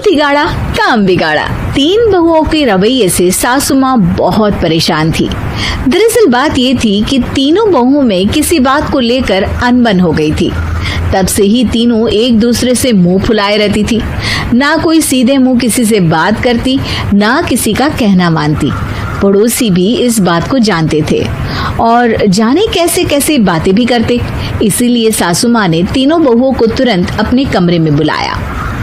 बिगाड़ा काम बिगाड़ा। 3 बहुओं के रवैये से सासू माँ बहुत परेशान थी। दरअसल बात ये थी कि तीनों बहुओं में किसी बात को लेकर अनबन हो गई थी। तब से ही तीनों एक दूसरे से मुंह फुलाए रहती थी। ना कोई सीधे मुंह किसी से बात करती, ना किसी का कहना मानती। पड़ोसी भी इस बात को जानते थे और जाने कैसे कैसे बातें भी करते। इसीलिए सासू माँ ने तीनों बहुओं को तुरंत अपने कमरे में बुलाया।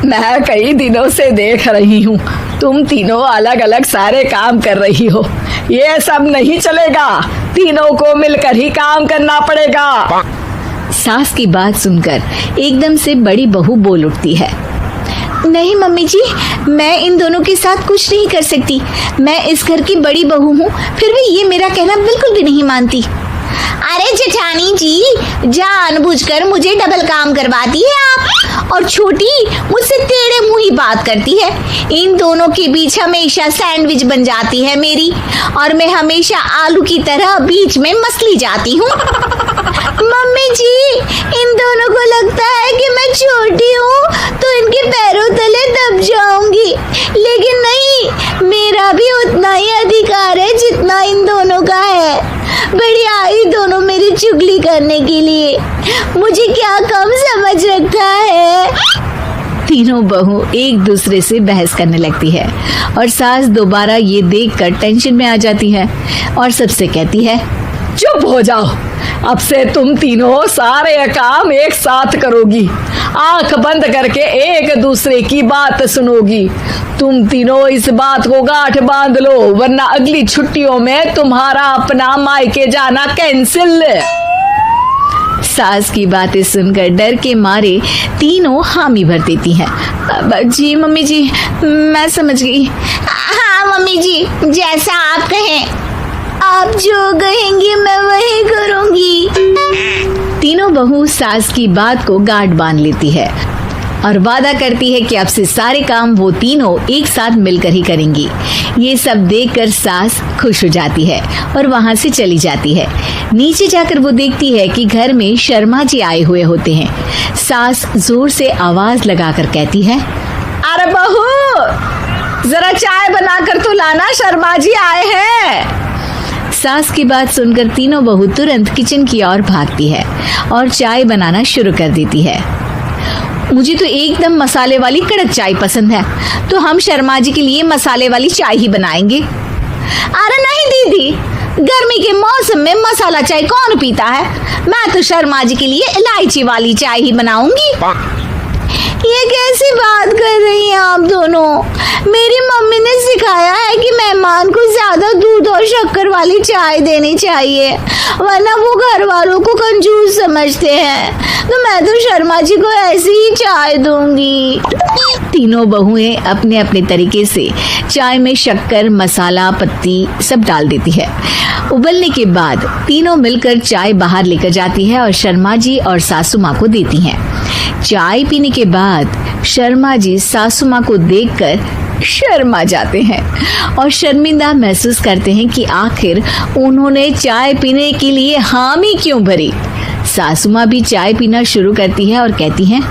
मैं कई दिनों से देख रही हूँ, तुम तीनों अलग अलग सारे काम कर रही हो। ये सब नहीं चलेगा, तीनों को मिलकर ही काम करना पड़ेगा। सास की बात सुनकर एकदम से बड़ी बहू बोल उठती है। नहीं मम्मी जी, मैं इन दोनों के साथ कुछ नहीं कर सकती। मैं इस घर की बड़ी बहू हूँ, फिर भी ये मेरा कहना बिल्कुल भी नहीं मानती। अरे जेठानी जी, जानबूझकर मुझे डबल काम करवाती है आप। और छोटी मुझसे टेढ़े मुंह ही बात करती है। इन दोनों के बीच हमेशा सैंडविच बन जाती है मेरी, और मैं हमेशा आलू की तरह बीच में मसली जाती हूँ। मम्मी जी, इन दोनों को लगता है कि मैं छोटी हूँ तो इनके पैरों तले दब जाऊंगी, लेकिन नहीं, मेरा भी उतना ही अधिकार है जितना इन दोनों का है। बढ़िया आई दोनों मेरी चुगली करने के लिए, मुझे क्या कम समझ रखा है। तीनों बहू एक दूसरे से बहस करने लगती है और सास दोबारा ये देखकर टेंशन में आ जाती है और सबसे कहती है, चुप हो जाओ, अब से तुम तीनों सारे काम एक साथ करोगी। आंख बंद करके एक दूसरे की बात सुनोगी। तुम तीनों इस बात को गांठ बांध लो, वरना अगली छुट्टियों में तुम्हारा अपना मायके जाना कैंसिल। सास की बातें सुनकर डर के मारे तीनों हामी भर देती हैं। जी मम्मी जी, मैं समझ गई। हाँ मम्मी जी, जैसा आप कहें, आप जो कहेंगी मैं वही करूंगी। तीनों बहू सास की बात को गांठ बांध लेती है और वादा करती है कि अब से सारे काम वो तीनों एक साथ मिलकर ही करेंगी। ये सब देखकर सास खुश हो जाती है और वहां से चली जाती है। नीचे जाकर वो देखती है कि घर में शर्मा जी आए हुए होते हैं। सास जोर से आवाज लगाकर कहती है, अरे बहू, जरा चाय बनाकर तो लाना, शर्मा जी आए हैं। सास की बात सुनकर तीनों बहू तुरंत किचन की ओर भागती है और चाय बनाना शुरू कर देती है। मुझे तो एकदम मसाले वाली कड़क चाय पसंद है, तो हम शर्मा जी के लिए मसाले वाली चाय ही बनाएंगे। अरे नहीं दीदी, गर्मी के मौसम में मसाला चाय कौन पीता है? मैं तो शर्मा जी के लिए इलायची वाली चाय ही बनाऊंगी। ये कैसी बात कर रही हैं आप दोनों? मेरी मम्मी ने सिखाया है कि मेहमान को ज्यादा दूध और शक्कर वाली चाय देनी चाहिए, वरना वो घर वालों को कंजूस समझते हैं। तो मैं तो शर्मा जी को ऐसी ही चाय दूंगी। तीनों बहुएं अपने अपने तरीके से चाय में शक्कर, मसाला, पत्ती सब डाल देती है। उबलने के बाद तीनों मिलकर चाय बाहर लेकर जाती है और शर्मा जी और सासू माँ को देती हैं। चाय पीने के बाद शर्मा जी सासू माँ को देखकर शर्मा जाते हैं और शर्मिंदा महसूस करते हैं कि आखिर उन्होंने चाय पीने के लिए हामी क्यों भरी। सासू माँ भी चाय पीना शुरू करती है और कहती हैं,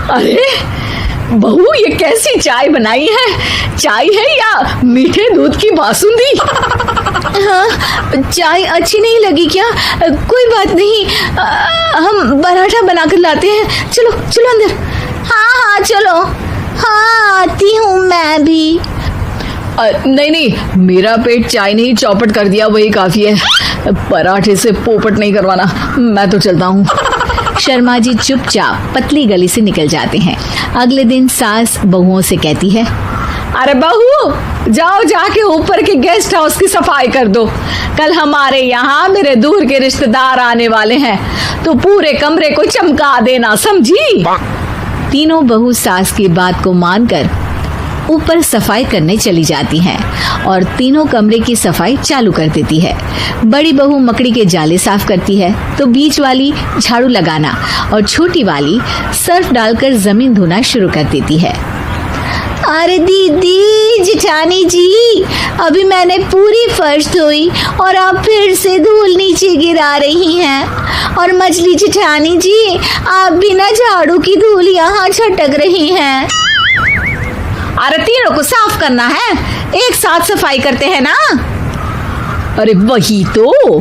अरे बहू, ये कैसी चाय बनाई है? चाय है या मीठे दूध की बासुंदी? हाँ, चाय अच्छी नहीं लगी क्या? कोई बात नहीं, हम पराठा बनाकर लाते हैं। चलो चलो अंदर। हाँ चलो, हाँ आती हूँ मैं भी। नहीं नहीं, मेरा पेट चाय ने ही चौपट कर दिया, वही काफी है। पराठे से पोपट नहीं करवाना, मैं तो चलता हूँ। शर्मा जी चुपचाप पतली गली से निकल जाते हैं। अगले दिन सास बहुओं से कहती है, अरे बहू, जाओ जाके ऊपर के गेस्ट हाउस की सफाई कर दो। कल हमारे यहाँ मेरे दूर के रिश्तेदार आने वाले हैं, तो पूरे कमरे को चमका देना, समझी? तीनों बहू सास की बात को मानकर ऊपर सफाई करने चली जाती हैं और तीनों कमरे की सफाई चालू कर देती है। बड़ी बहू मकड़ी के जाले साफ करती है, तो बीच वाली झाड़ू लगाना और छोटी वाली सर्फ डालकर जमीन धोना शुरू कर देती है। अरे दीदी, जेठानी जी, अभी मैंने पूरी फर्श धोई और आप फिर से धूल नीचे गिरा रही हैं। और मछली जेठानी जी, आप बिना झाड़ू की धूल यहाँ छटक रही हैं। अरे तीनों को साफ करना है, एक साथ सफाई करते हैं ना। अरे वही तो,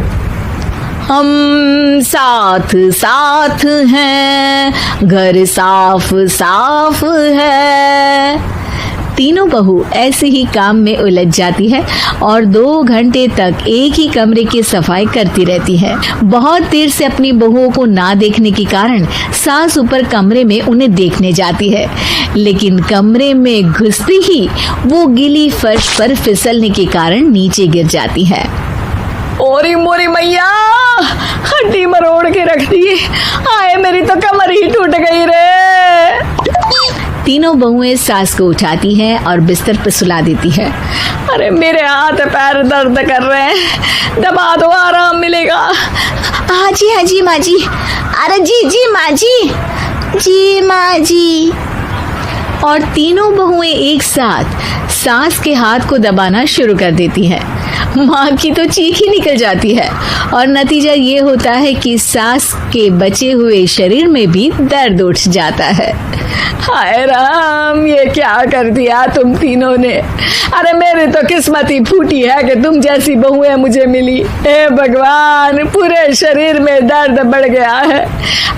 हम साथ साथ हैं, घर साफ साफ है। तीनों बहू ऐसे ही काम में उलझ जाती है और 2 घंटे तक एक ही कमरे की सफाई करती रहती है। बहुत देर से अपनी बहुओं को ना देखने के कारण सास ऊपर कमरे में उन्हें देखने जाती है, लेकिन कमरे में घुसते ही वो गीली फर्श पर फिसलने के कारण नीचे गिर जाती है। ओरी मोरी मैया, हड्डी मरोड़ के रख दी। आए मेरी तो कमर ही टूट गई रे। तीनों बहुएं सास को उठाती हैं और बिस्तर पर सुला देती है। अरे मेरे हाथ पैर दर्द कर रहे हैं, दबा दो आराम मिलेगा। हाँ जी माँ जी। अरे जी माँ जी माँ जी। और तीनों बहुएं एक साथ सास के हाथ को दबाना शुरू कर देती हैं। माँ की तो चीख ही निकल जाती है और नतीजा ये होता है कि सास के बचे हुए शरीर में भी दर्द उठ जाता है। हाय राम, ये क्या कर दिया तुम तीनों ने। अरे मेरी तो किस्मत ही फूटी है कि तुम जैसी बहुएं मुझे मिली। हे भगवान, पूरे शरीर में दर्द बढ़ गया है।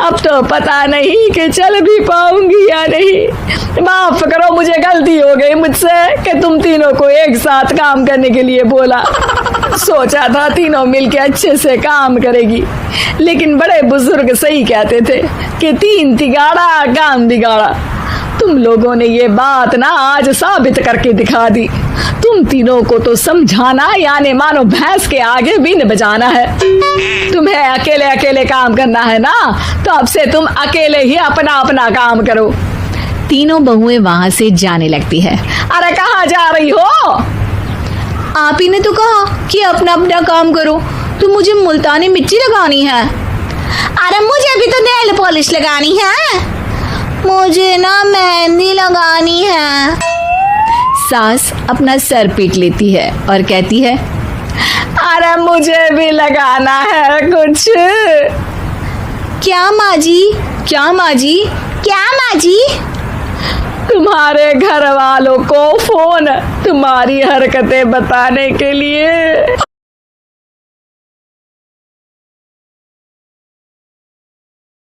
अब तो पता नहीं कि चल भी पाऊंगी या नहीं। माफ करो, मुझे गलती हो गई मुझसे कि तुम तीनों को एक साथ काम करने के लिए बोला। सोचा था तीनों मिलके अच्छे से काम करेगी, लेकिन बड़े बुजुर्ग सही कहते थे कि 3 तिगाड़ा काम बिगाड़ा। तुम लोगों ने ये बात ना आज साबित करके दिखा दी। तुम तीनों को तो समझाना यानी मानो भैंस के आगे बीन बजाना है। तुम्हें अकेले अकेले काम करना है ना, तो अब से तुम अकेले ही अपना अपना काम करो। तीनों बहुएं वहां से जाने लगती है। अरे कहाँ जा रही हो? आप ही ने तो कहा कि अपना अपना काम करो, तो मुझे मुल्तानी मिट्टी लगानी है। अरे मुझे भी तो नेल पॉलिश लगानी है, मुझे ना मेहंदी लगानी है। सास अपना सर पीट लेती है और कहती है, अरे मुझे भी लगाना है कुछ। क्या माँ जी? क्या माँ जी? क्या माँ जी? तुम्हारे घर वालों को फोन तुम्हारी हरकतें बताने के लिए।